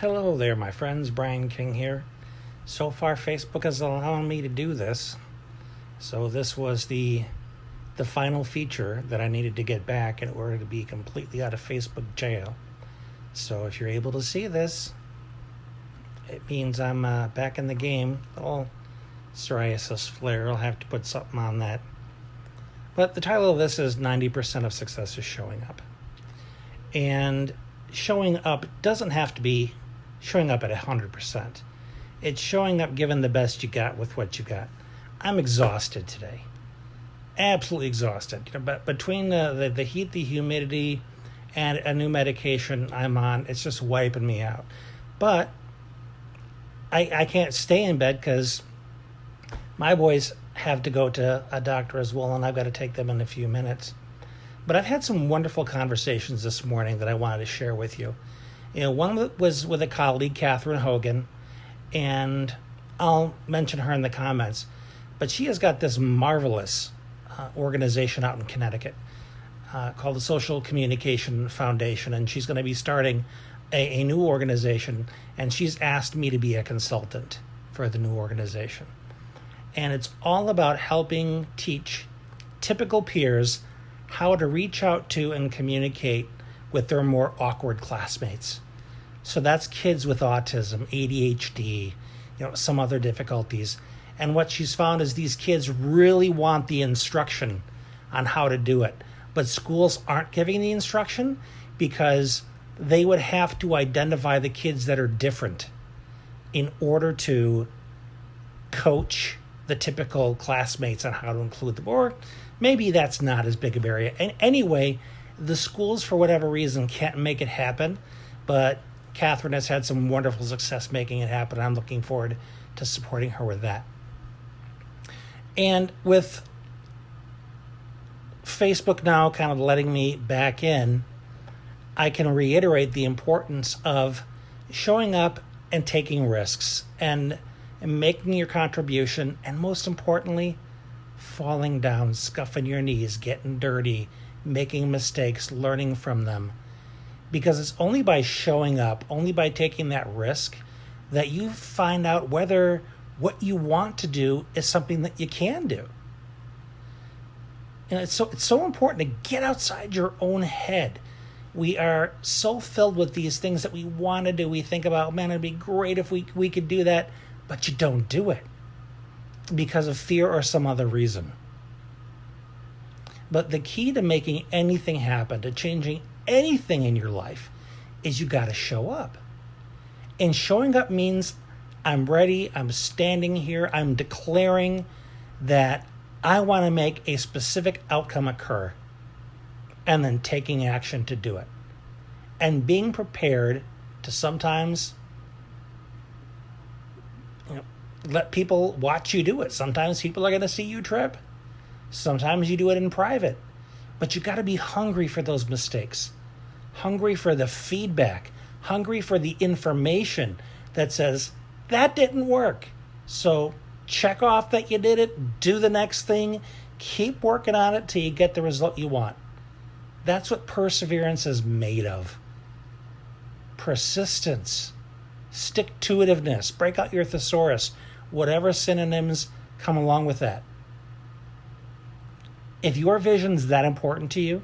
Hello there, my friends. Brian King here. So far, Facebook is allowing me to do this. So this was the final feature that I needed to get back in order to be completely out of Facebook jail. So if you're able to see this, it means I'm back in the game. Oh, psoriasis flare. I'll have to put something on that. But the title of this is 90% of success is showing up. And showing up doesn't have to be showing up at 100%. It's showing up given the best you got with what you got. I'm exhausted today. Absolutely exhausted. But between the heat, the humidity, and a new medication I'm on, it's just wiping me out. But I can't stay in bed because my boys have to go to a doctor as well, and I've got to take them in a few minutes. But I've had some wonderful conversations this morning that I wanted to share with you. One was with a colleague, Catherine Hogan, and I'll mention her in the comments. But she has got this marvelous organization out in Connecticut called the Social Communication Foundation, and she's going to be starting a new organization, and she's asked me to be a consultant for the new organization. And it's all about helping teach typical peers how to reach out to and communicate with their more awkward classmates. So that's kids with autism, ADHD, some other difficulties. And what she's found is these kids really want the instruction on how to do it. But schools aren't giving the instruction because they would have to identify the kids that are different in order to coach the typical classmates on how to include them. Or maybe that's not as big of an area. And anyway, the schools, for whatever reason, can't make it happen. But Catherine has had some wonderful success making it happen. I'm looking forward to supporting her with that. And with Facebook now kind of letting me back in, I can reiterate the importance of showing up and taking risks and making your contribution, and most importantly, falling down, scuffing your knees, getting dirty, making mistakes, learning from them. Because it's only by showing up, only by taking that risk, that you find out whether what you want to do is something that you can do. And it's so important to get outside your own head. We are so filled with these things that we want to do. We think about, man, it'd be great if we could do that, but you don't do it because of fear or some other reason. But the key to making anything happen, to changing anything in your life, is you got to show up. And showing up means I'm ready, I'm standing here, I'm declaring that I want to make a specific outcome occur, and then taking action to do it. And being prepared to sometimes let people watch you do it. Sometimes people are going to see you trip. Sometimes you do it in private. But you got to be hungry for those mistakes, hungry for the feedback, hungry for the information that says, that didn't work. So check off that you did it, do the next thing, keep working on it till you get the result you want. That's what perseverance is made of. Persistence, stick-to-itiveness, break out your thesaurus, whatever synonyms come along with that. If your vision's that important to you,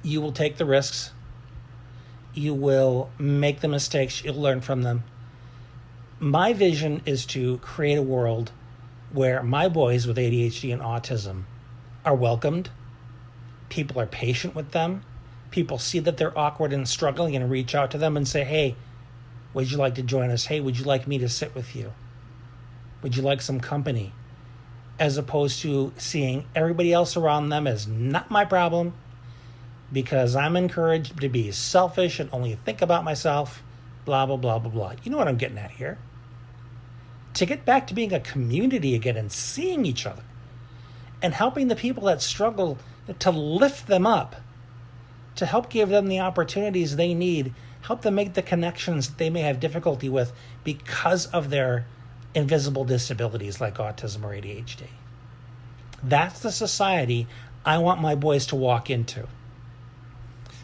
you will take the risks, you will make the mistakes, you'll learn from them. My vision is to create a world where my boys with ADHD and autism are welcomed, people are patient with them, people see that they're awkward and struggling and reach out to them and say, hey, would you like to join us? Hey, would you like me to sit with you? Would you like some company? As opposed to seeing everybody else around them as not my problem, because I'm encouraged to be selfish and only think about myself, blah, blah, blah, blah, blah. You know what I'm getting at here. To get back to being a community again and seeing each other and helping the people that struggle, to lift them up, to help give them the opportunities they need, help them make the connections that they may have difficulty with because of their invisible disabilities like autism or ADHD. That's the society I want my boys to walk into.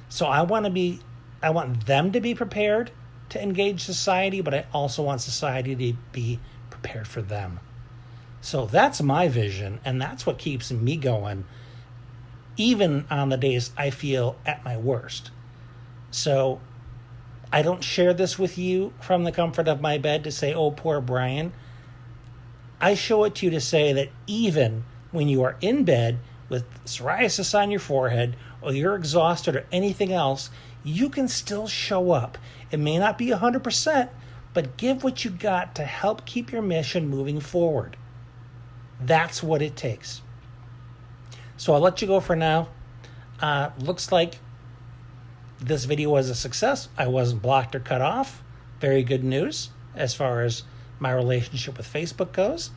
So I want them to be prepared to engage society, but I also want society to be prepared for them. So that's my vision, and that's what keeps me going, even on the days I feel at my worst. So I don't share this with you from the comfort of my bed to say, oh, poor Brian. I show it to you to say that even when you are in bed with psoriasis on your forehead, or you're exhausted or anything else, you can still show up. It may not be 100%, but give what you got to help keep your mission moving forward. That's what it takes. So I'll let you go for now. Looks like this video was a success. I wasn't blocked or cut off. Very good news as far as my relationship with Facebook goes.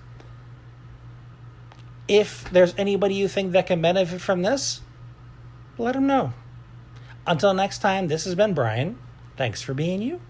If there's anybody you think that can benefit from this, let them know. Until next time, this has been Brian. Thanks for being you.